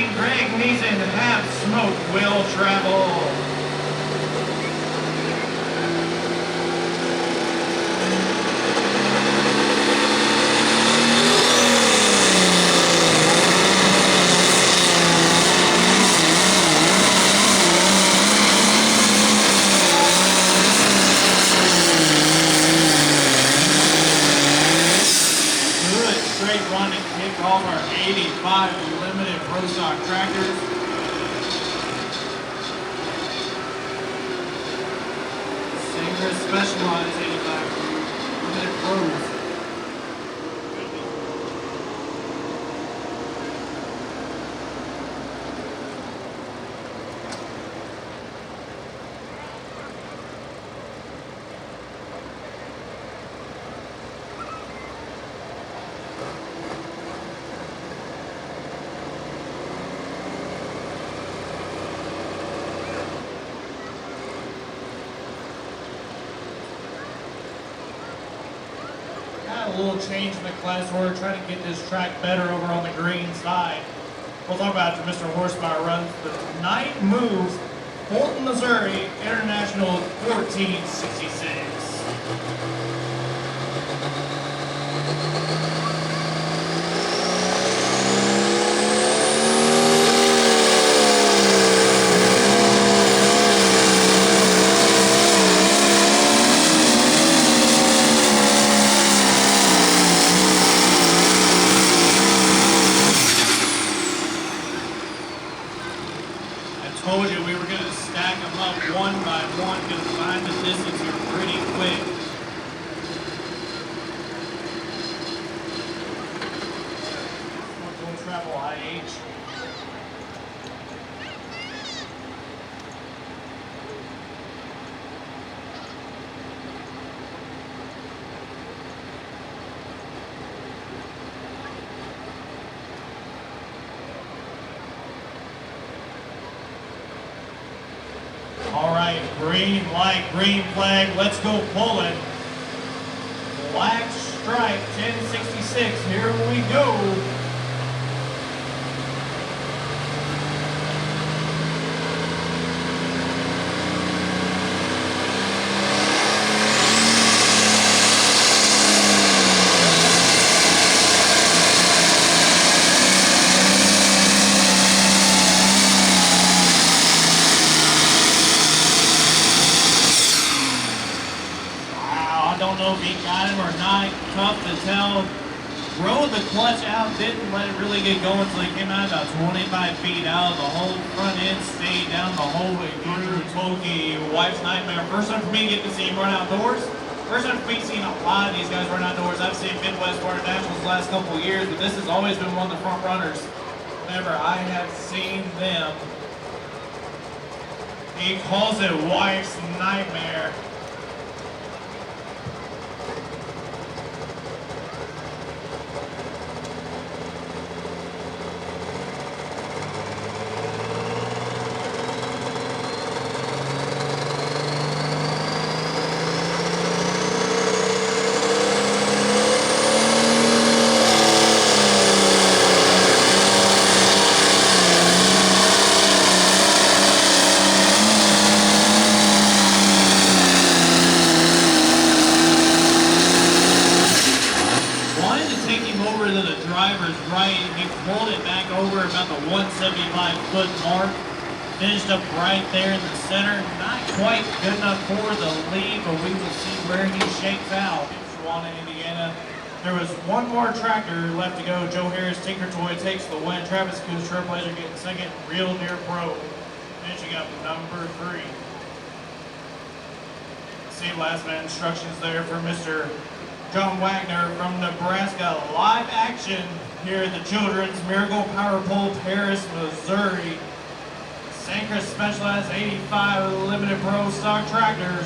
Racing, Greg Neeson, Half Smoke will travel. Straight run and kick off our 85 limited pro stock tractors. Sangre Specialized 85 limited pros. A little change in the class order, trying to get this track better over on the green side. We'll talk about it after Mr. Horsepower runs the night moves Fulton, Missouri International 1466. Told you we were going to stack them up one by one, going to find the distance here pretty quick. We'll travel IH. All right, green light, green flag, let's go pulling. Black stripe, 1066, here we go. Don't know if he got him or not, tough to tell. Rode the clutch out, didn't let it really get going until he came out about 25 feet out. The whole front end stayed down the whole way through. Tolkien, wife's nightmare. First time for me getting to see him run outdoors. First time for me seeing a lot of these guys run outdoors. I've seen Midwest Water Nationals the last couple of years, but this has always been one of the front runners whenever I have seen them. He calls it wife's nightmare. Driver's right, he pulled it back over about the 175-foot mark, finished up right there in the center. Not quite good enough for the lead, but we will see where he shakes out. In Shawana, Indiana, there was one more tractor left to go. Joe Harris, Tinker Toy takes the win. Travis Coos, Trailblazer getting second. Real Deer Pro finishing up number 3. See last minute instructions there for Mr. John Wagner from Nebraska. Live action here at the Children's Miracle Power Pole, Paris, Missouri. Sangre Specialized 85 Limited Pro Stock Tractors.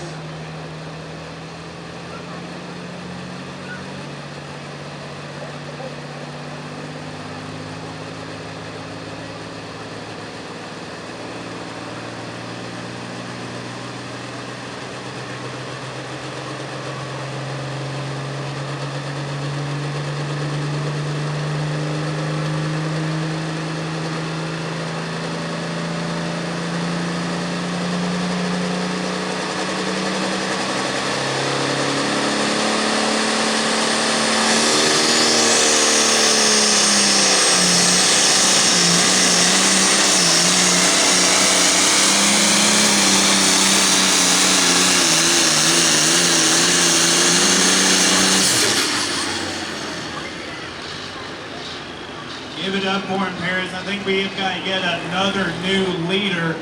up for him, Paris. I think we've got yet another new leader.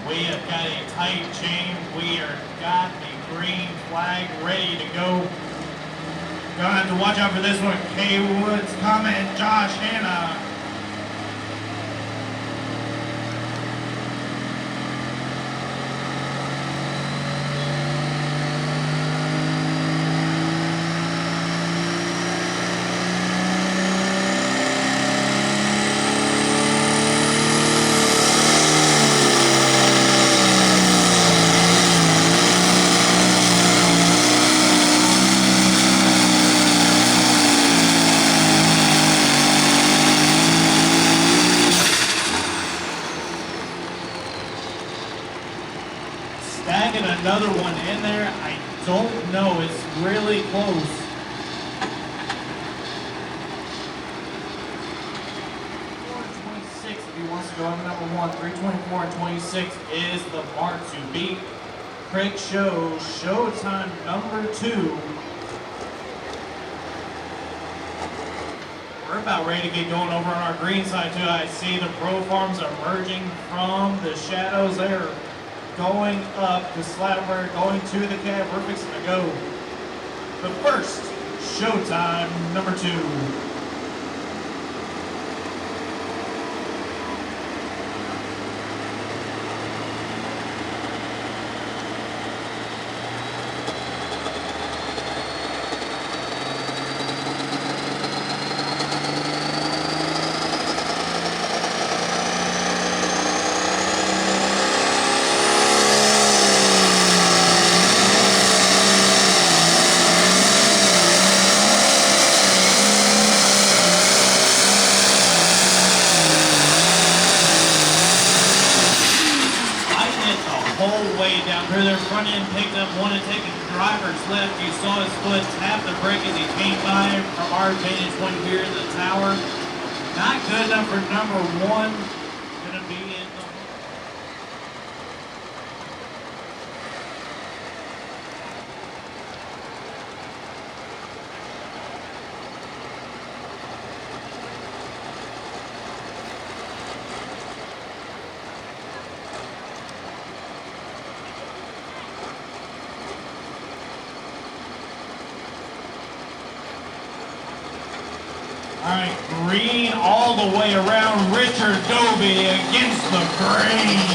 We have got a tight chain. We are got the green flag ready to go. Gonna have to watch out for this one. Kay Woods coming, Josh Hanna. Snagging another one in there. I don't know. It's really close. If he wants to go on number one, 3:24 and 26 is the mark to beat. Craig shows showtime number 2. We're about ready to get going over on our green side too. I see the Pro Farms emerging from the shadows there. Going up the slather, going to the cab. We're fixing to go. But first, showtime number 2. Whole way down through their front end, picked up one and taking driver's left. You saw his foot tap the brake as he came by from our vantage point here in the tower. Not good enough for number 1. Gonna be in the All right, green all the way around. Richard Dobie against the grain.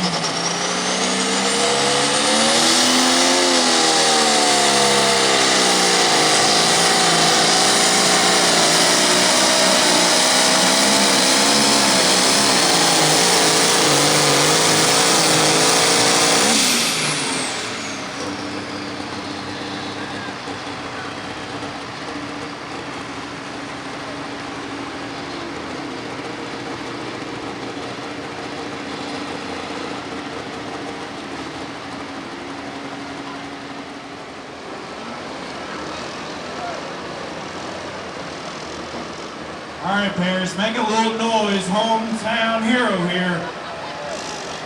All right, Paris, make a little noise. Hometown hero here.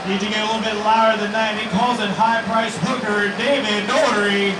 Need you to get a little bit louder than that. He calls it high price hooker David Daugherty.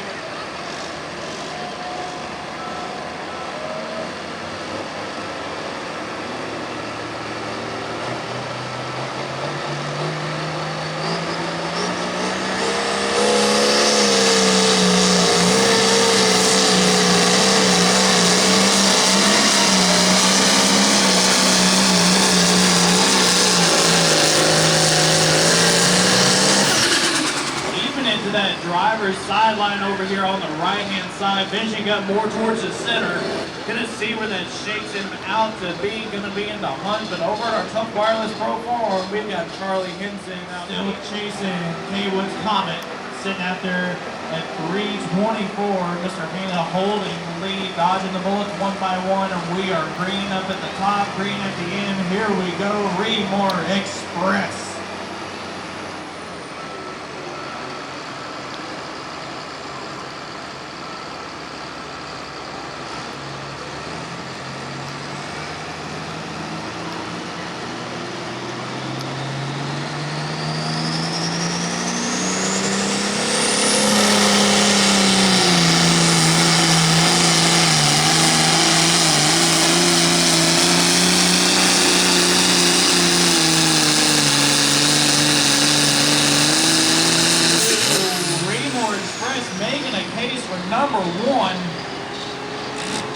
That driver's sideline over here on the right-hand side, finishing up more towards the center. Gonna see where that shakes him out to be, gonna be in the hunt. But over at our Tough Wireless Pro Farm, we've got Charlie Henson out still chasing Haywood's Comet, sitting out there at 3:24. Mr. Hanna holding lead, dodging the bullets one by one, and we are green up at the top, green at the end. Here we go, Remore Express.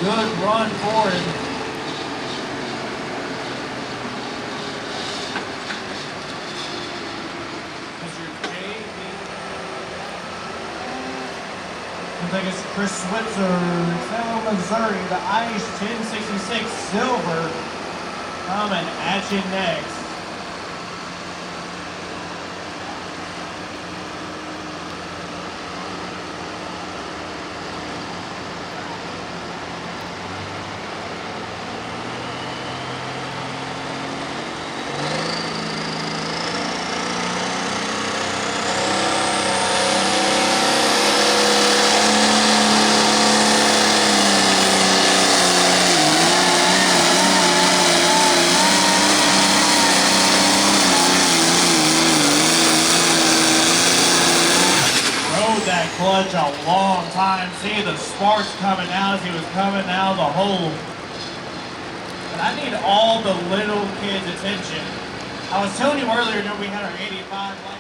Good run for him. I think it's Chris Switzer, Salem, Missouri, the Ice 1066 Silver coming at you next. That clutch a long time. See the sparks coming out as he was coming out of the hole. But I need all the little kids' attention. I was telling you earlier that we had our 85 light.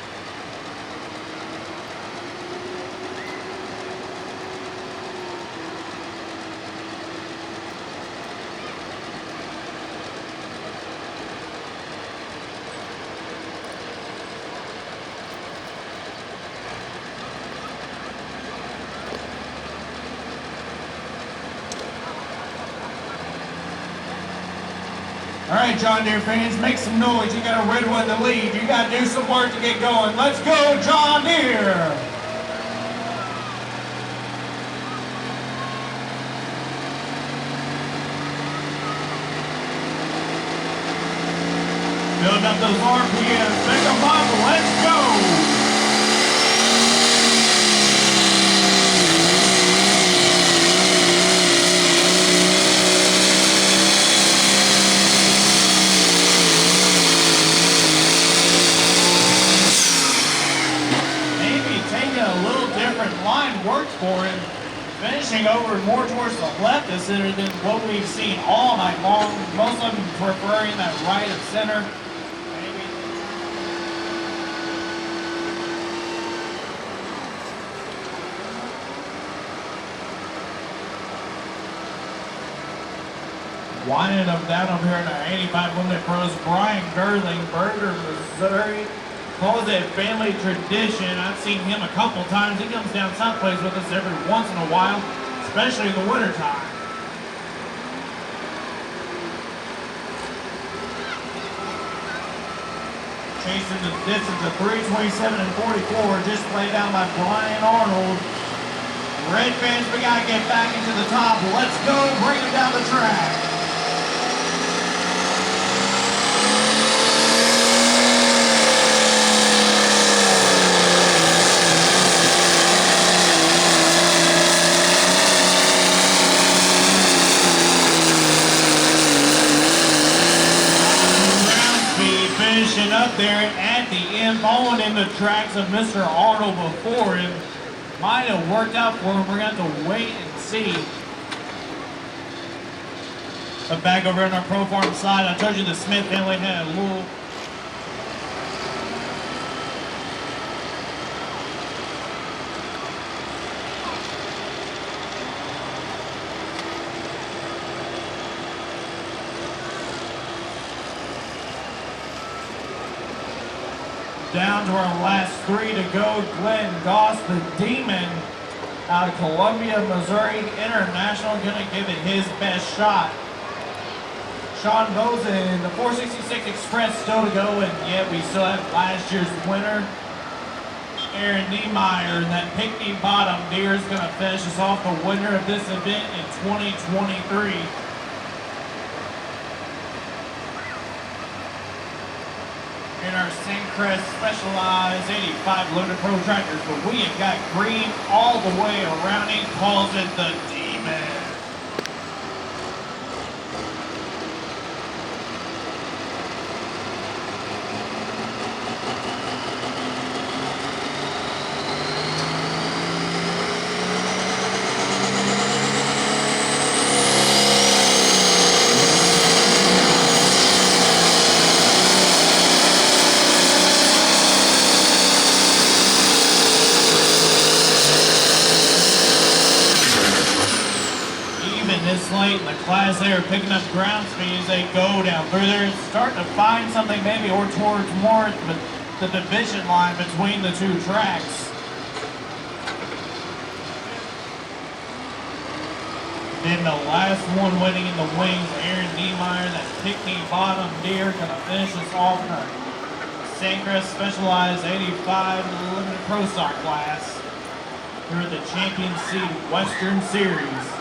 All right, John Deere fans, make some noise. You got a red one to lead. You got to do some work to get going. Let's go, John Deere! Build up those RPMs. Pick them up. Let's go! Line works for him, finishing over more towards the left of center than what we've seen all night long. Most of them preferring that right of center. Maybe. Winding them down over here in our 85 Limited Pros, Brian Gerling, Berger, Missouri. Calls it family tradition. I've seen him a couple times. He comes down south, plays with us every once in a while, especially in the wintertime. Chasing the distance of 327 and 44, just played down by Brian Arnold. Red fans, we gotta get back into the top. Let's go, bring it down the track. Finishing up there at the end, following in the tracks of Mr. Arnold before him. Might have worked out for him. We're going to have to wait and see. But back over on our Pro Farm side, I told you the Smith family had a little down to our last three to go. Glenn Goss, the Demon, out of Columbia, Missouri International, gonna give it his best shot. Sean Bozen, the 466 Express still to go, and yet we still have last year's winner, Aaron Niemeyer, and that Pickney Bottom Deer is gonna finish us off the winner of this event in 2023. In our Syncrest Specialized 85 Loaded Pro tractors, but we have got green all the way around. He calls it the Demon. class there, picking up ground speed as they go down through there, starting to find something maybe or towards more the division line between the two tracks. Then the last one waiting in the wings, Aaron Niemeyer, that Pickney bottom deer, gonna finish us off in a Sandcrest Specialized 85 Limited Pro Stock class through the Champion Seed Western Series.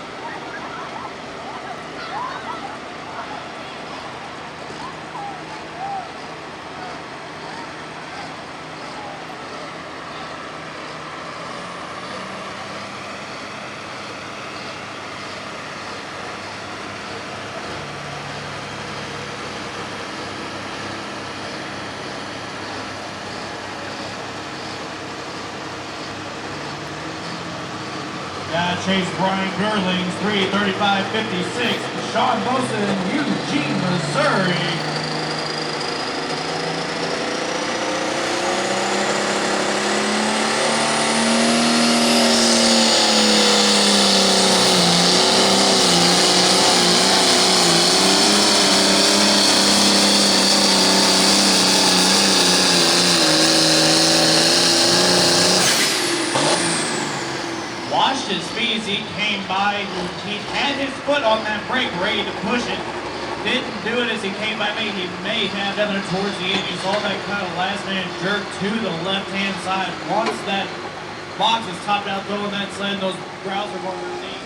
Chase Brian Gerlings, 3:35.56. Sean Bosa, Eugene, Missouri. Watched his speed as he came by. He had his foot on that brake, ready to push it. Didn't do it as he came by me. He may have done it towards the end. You saw that kind of last minute jerk to the left-hand side. Once that box is topped out, throwing that sled, those grounds are going to see.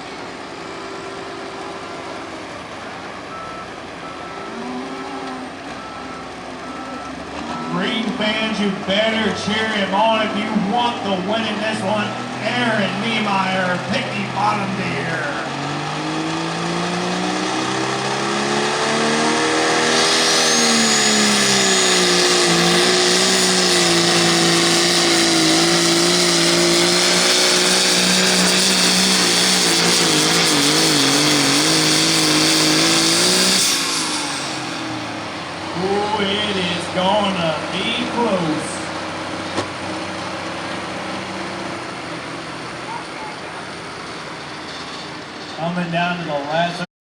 Green fans, you better cheer him on if you want the win in this one. Aaron Niemeyer, Pickney bottom deer. Ooh, it is gonna be close. Coming down to the last